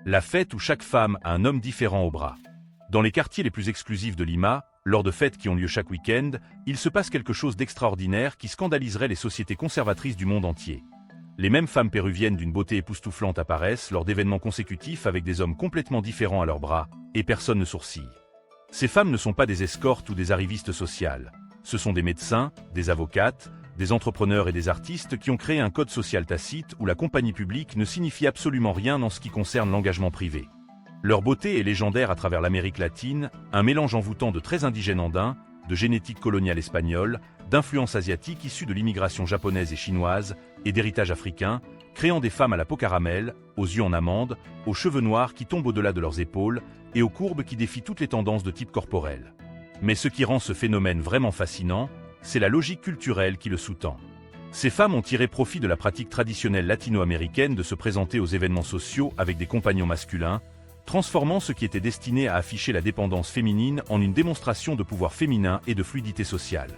La fête où chaque femme a un homme différent au bras. Dans les quartiers les plus exclusifs de Lima, lors de fêtes qui ont lieu chaque week-end, il se passe quelque chose d'extraordinaire qui scandaliserait les sociétés conservatrices du monde entier. Les mêmes femmes péruviennes d'une beauté époustouflante apparaissent lors d'événements consécutifs avec des hommes complètement différents à leurs bras, et personne ne sourcille. Ces femmes ne sont pas des escortes ou des arrivistes sociales. Ce sont des médecins, des avocates, des entrepreneurs et des artistes qui ont créé un code social tacite où la compagnie publique ne signifie absolument rien en ce qui concerne l'engagement privé. Leur beauté est légendaire à travers l'Amérique latine, un mélange envoûtant de traits indigènes andins, de génétique coloniale espagnole, d'influences asiatiques issues de l'immigration japonaise et chinoise, et d'héritage africain, créant des femmes à la peau caramel, aux yeux en amande, aux cheveux noirs qui tombent au-delà de leurs épaules, et aux courbes qui défient toutes les tendances de type corporel. Mais ce qui rend ce phénomène vraiment fascinant, c'est la logique culturelle qui le sous-tend. Ces femmes ont tiré profit de la pratique traditionnelle latino-américaine de se présenter aux événements sociaux avec des compagnons masculins, transformant ce qui était destiné à afficher la dépendance féminine en une démonstration de pouvoir féminin et de fluidité sociale.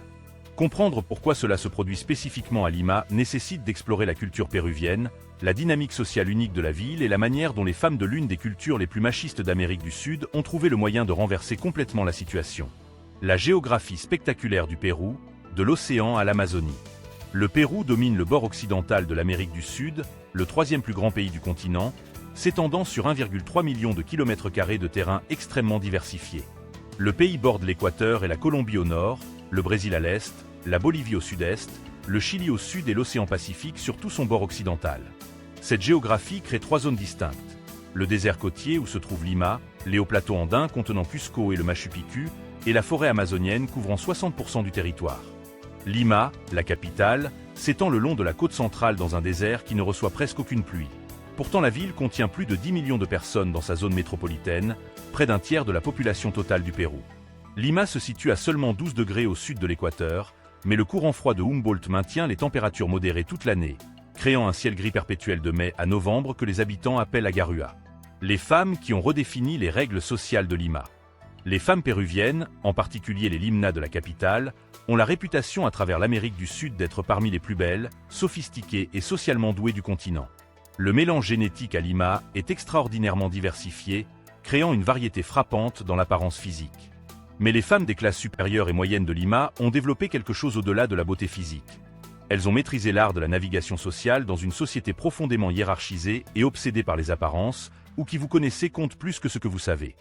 Comprendre pourquoi cela se produit spécifiquement à Lima nécessite d'explorer la culture péruvienne, la dynamique sociale unique de la ville et la manière dont les femmes de l'une des cultures les plus machistes d'Amérique du Sud ont trouvé le moyen de renverser complètement la situation. La géographie spectaculaire du Pérou, de l'océan à l'Amazonie. Le Pérou domine le bord occidental de l'Amérique du Sud, le troisième plus grand pays du continent, s'étendant sur 1,3 million de kilomètres carrés de terrain extrêmement diversifié. Le pays borde l'Équateur et la Colombie au nord, le Brésil à l'est, la Bolivie au sud-est, le Chili au sud et l'océan Pacifique sur tout son bord occidental. Cette géographie crée trois zones distinctes. Le désert côtier où se trouve Lima, les hauts plateaux andins contenant Cusco et le Machu Picchu, et la forêt amazonienne couvrant 60% du territoire. Lima, la capitale, s'étend le long de la côte centrale dans un désert qui ne reçoit presque aucune pluie. Pourtant la ville contient plus de 10 millions de personnes dans sa zone métropolitaine, près d'un tiers de la population totale du Pérou. Lima se situe à seulement 12 degrés au sud de l'équateur, mais le courant froid de Humboldt maintient les températures modérées toute l'année, créant un ciel gris perpétuel de mai à novembre que les habitants appellent agarua. Les femmes qui ont redéfini les règles sociales de Lima. Les femmes péruviennes, en particulier les limnas de la capitale, ont la réputation à travers l'Amérique du Sud d'être parmi les plus belles, sophistiquées et socialement douées du continent. Le mélange génétique à Lima est extraordinairement diversifié, créant une variété frappante dans l'apparence physique. Mais les femmes des classes supérieures et moyennes de Lima ont développé quelque chose au-delà de la beauté physique. Elles ont maîtrisé l'art de la navigation sociale dans une société profondément hiérarchisée et obsédée par les apparences, où qui vous connaissez compte plus que ce que vous savez.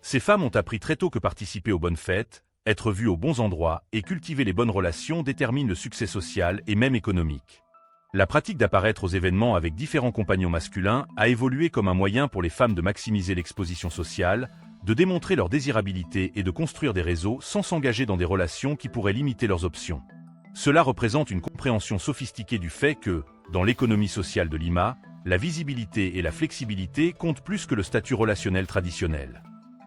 Ces femmes ont appris très tôt que participer aux bonnes fêtes, être vues aux bons endroits et cultiver les bonnes relations détermine le succès social et même économique. La pratique d'apparaître aux événements avec différents compagnons masculins a évolué comme un moyen pour les femmes de maximiser l'exposition sociale, de démontrer leur désirabilité et de construire des réseaux sans s'engager dans des relations qui pourraient limiter leurs options. Cela représente une compréhension sophistiquée du fait que, dans l'économie sociale de Lima, la visibilité et la flexibilité comptent plus que le statut relationnel traditionnel.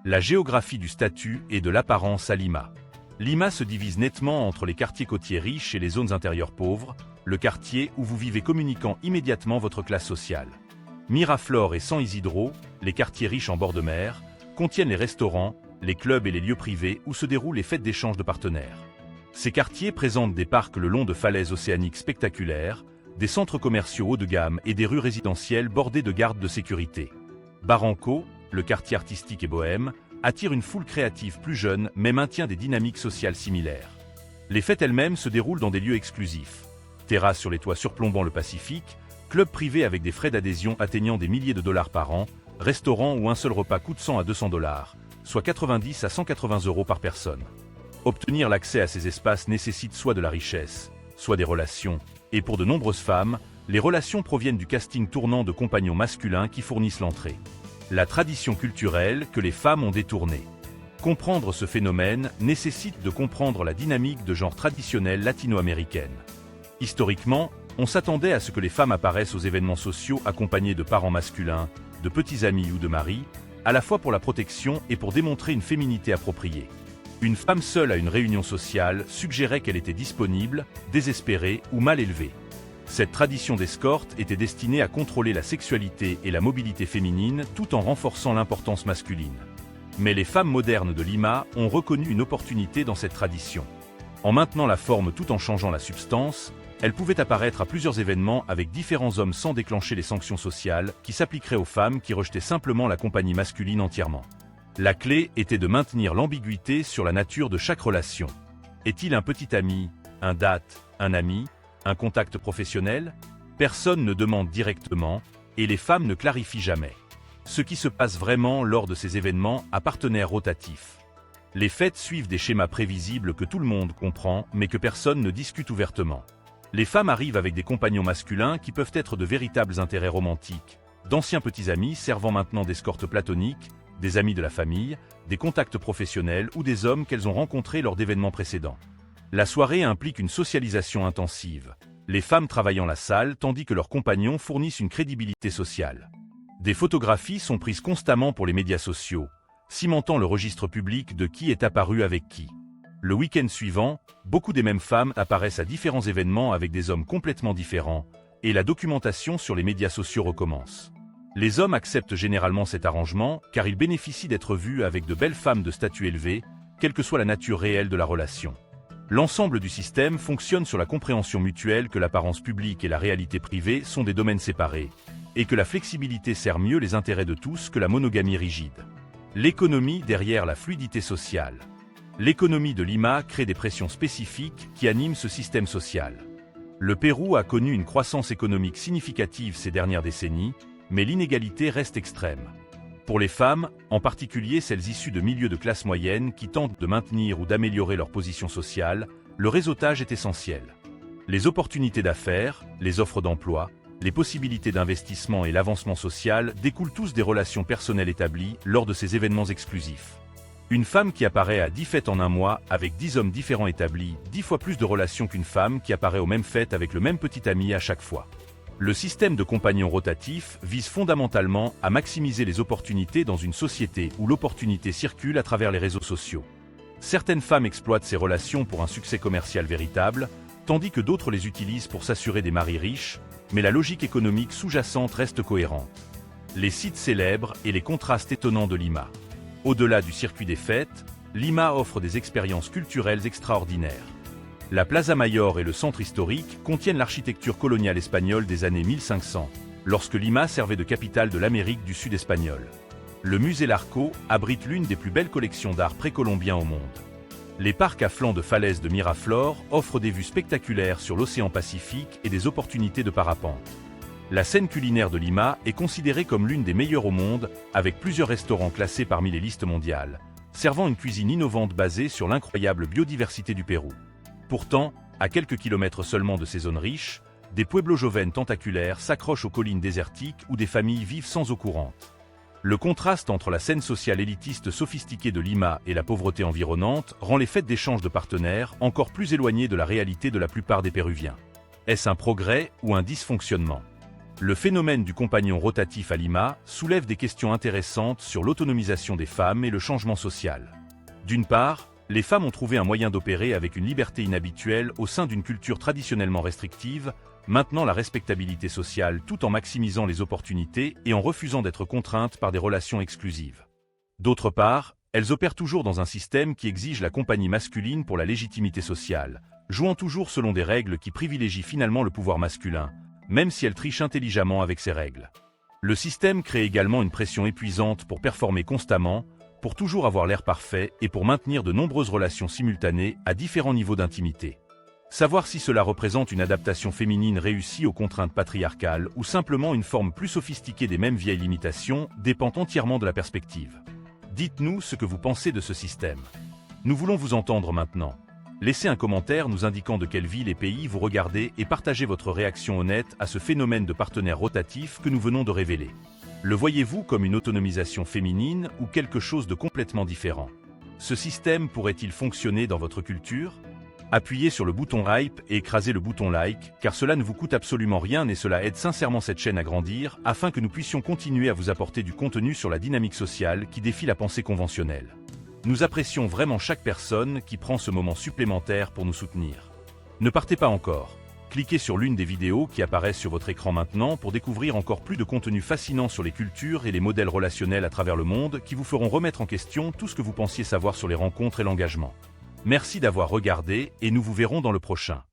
La géographie du statut et de l'apparence à Lima. Lima se divise nettement entre les quartiers côtiers riches et les zones intérieures pauvres, le quartier où vous vivez communiquant immédiatement votre classe sociale. Miraflores et San Isidro, les quartiers riches en bord de mer, contiennent les restaurants, les clubs et les lieux privés où se déroulent les fêtes d'échange de partenaires. Ces quartiers présentent des parcs le long de falaises océaniques spectaculaires, des centres commerciaux haut de gamme et des rues résidentielles bordées de gardes de sécurité. Barranco, le quartier artistique et bohème, attire une foule créative plus jeune mais maintient des dynamiques sociales similaires. Les fêtes elles-mêmes se déroulent dans des lieux exclusifs. Terrasses sur les toits surplombant le Pacifique, clubs privés avec des frais d'adhésion atteignant des milliers de dollars par an, restaurants où un seul repas coûte 100 à 200 dollars, soit 90 à 180 € par personne. Obtenir l'accès à ces espaces nécessite soit de la richesse, soit des relations, et pour de nombreuses femmes, les relations proviennent du casting tournant de compagnons masculins qui fournissent l'entrée. La tradition culturelle que les femmes ont détournée. Comprendre ce phénomène nécessite de comprendre la dynamique de genre traditionnelle latino-américaine. Historiquement, on s'attendait à ce que les femmes apparaissent aux événements sociaux accompagnées de parents masculins, de petits amis ou de maris, à la fois pour la protection et pour démontrer une féminité appropriée. Une femme seule à une réunion sociale suggérait qu'elle était disponible, désespérée ou mal élevée. Cette tradition d'escorte était destinée à contrôler la sexualité et la mobilité féminine tout en renforçant l'importance masculine. Mais les femmes modernes de Lima ont reconnu une opportunité dans cette tradition. En maintenant la forme tout en changeant la substance, Elle pouvait apparaître à plusieurs événements avec différents hommes sans déclencher les sanctions sociales qui s'appliqueraient aux femmes qui rejetaient simplement la compagnie masculine entièrement. La clé était de maintenir l'ambiguïté sur la nature de chaque relation. Est-il un petit ami, un date, un ami, un contact professionnel? Personne ne demande directement, et les femmes ne clarifient jamais ce qui se passe vraiment lors de ces événements à partenaires rotatifs. Les fêtes suivent des schémas prévisibles que tout le monde comprend, mais que personne ne discute ouvertement. Les femmes arrivent avec des compagnons masculins qui peuvent être de véritables intérêts romantiques, d'anciens petits amis servant maintenant d'escorte platonique, des amis de la famille, des contacts professionnels ou des hommes qu'elles ont rencontrés lors d'événements précédents. La soirée implique une socialisation intensive. Les femmes travaillant la salle tandis que leurs compagnons fournissent une crédibilité sociale. Des photographies sont prises constamment pour les médias sociaux, cimentant le registre public de qui est apparu avec qui. Le week-end suivant, beaucoup des mêmes femmes apparaissent à différents événements avec des hommes complètement différents, et la documentation sur les médias sociaux recommence. Les hommes acceptent généralement cet arrangement car ils bénéficient d'être vus avec de belles femmes de statut élevé, quelle que soit la nature réelle de la relation. L'ensemble du système fonctionne sur la compréhension mutuelle que l'apparence publique et la réalité privée sont des domaines séparés, et que la flexibilité sert mieux les intérêts de tous que la monogamie rigide. L'économie derrière la fluidité sociale. L'économie de Lima crée des pressions spécifiques qui animent ce système social. Le Pérou a connu une croissance économique significative ces dernières décennies, mais l'inégalité reste extrême. Pour les femmes, en particulier celles issues de milieux de classe moyenne qui tentent de maintenir ou d'améliorer leur position sociale, le réseautage est essentiel. Les opportunités d'affaires, les offres d'emploi, les possibilités d'investissement et l'avancement social découlent tous des relations personnelles établies lors de ces événements exclusifs. Une femme qui apparaît à 10 fêtes en un mois avec 10 hommes différents établit 10 fois plus de relations qu'une femme qui apparaît aux mêmes fêtes avec le même petit ami à chaque fois. Le système de compagnons rotatifs vise fondamentalement à maximiser les opportunités dans une société où l'opportunité circule à travers les réseaux sociaux. Certaines femmes exploitent ces relations pour un succès commercial véritable, tandis que d'autres les utilisent pour s'assurer des maris riches, mais la logique économique sous-jacente reste cohérente. Les sites célèbres et les contrastes étonnants de Lima. Au-delà du circuit des fêtes, Lima offre des expériences culturelles extraordinaires. La Plaza Mayor et le centre historique contiennent l'architecture coloniale espagnole des années 1500, lorsque Lima servait de capitale de l'Amérique du Sud espagnole. Le musée Larco abrite l'une des plus belles collections d'art précolombien au monde. Les parcs à flanc de falaises de Miraflores offrent des vues spectaculaires sur l'océan Pacifique et des opportunités de parapente. La scène culinaire de Lima est considérée comme l'une des meilleures au monde, avec plusieurs restaurants classés parmi les listes mondiales, servant une cuisine innovante basée sur l'incroyable biodiversité du Pérou. Pourtant, à quelques kilomètres seulement de ces zones riches, des pueblos jovens tentaculaires s'accrochent aux collines désertiques où des familles vivent sans eau courante. Le contraste entre la scène sociale élitiste sophistiquée de Lima et la pauvreté environnante rend les fêtes d'échange de partenaires encore plus éloignées de la réalité de la plupart des Péruviens. Est-ce un progrès ou un dysfonctionnement? Le phénomène du compagnon rotatif à Lima soulève des questions intéressantes sur l'autonomisation des femmes et le changement social. D'une part, les femmes ont trouvé un moyen d'opérer avec une liberté inhabituelle au sein d'une culture traditionnellement restrictive, maintenant la respectabilité sociale tout en maximisant les opportunités et en refusant d'être contraintes par des relations exclusives. D'autre part, elles opèrent toujours dans un système qui exige la compagnie masculine pour la légitimité sociale, jouant toujours selon des règles qui privilégient finalement le pouvoir masculin, même si elles trichent intelligemment avec ces règles. Le système crée également une pression épuisante pour performer constamment, pour toujours avoir l'air parfait et pour maintenir de nombreuses relations simultanées à différents niveaux d'intimité. Savoir si cela représente une adaptation féminine réussie aux contraintes patriarcales ou simplement une forme plus sophistiquée des mêmes vieilles limitations dépend entièrement de la perspective. Dites-nous ce que vous pensez de ce système. Nous voulons vous entendre maintenant. Laissez un commentaire nous indiquant de quelle ville et pays vous regardez et partagez votre réaction honnête à ce phénomène de partenaire rotatif que nous venons de révéler. Le voyez-vous comme une autonomisation féminine ou quelque chose de complètement différent? Ce système pourrait-il fonctionner dans votre culture? Appuyez sur le bouton hype et écrasez le bouton like, car cela ne vous coûte absolument rien et cela aide sincèrement cette chaîne à grandir, afin que nous puissions continuer à vous apporter du contenu sur la dynamique sociale qui défie la pensée conventionnelle. Nous apprécions vraiment chaque personne qui prend ce moment supplémentaire pour nous soutenir. Ne partez pas encore. Cliquez sur l'une des vidéos qui apparaissent sur votre écran maintenant pour découvrir encore plus de contenu fascinant sur les cultures et les modèles relationnels à travers le monde qui vous feront remettre en question tout ce que vous pensiez savoir sur les rencontres et l'engagement. Merci d'avoir regardé et nous vous verrons dans le prochain.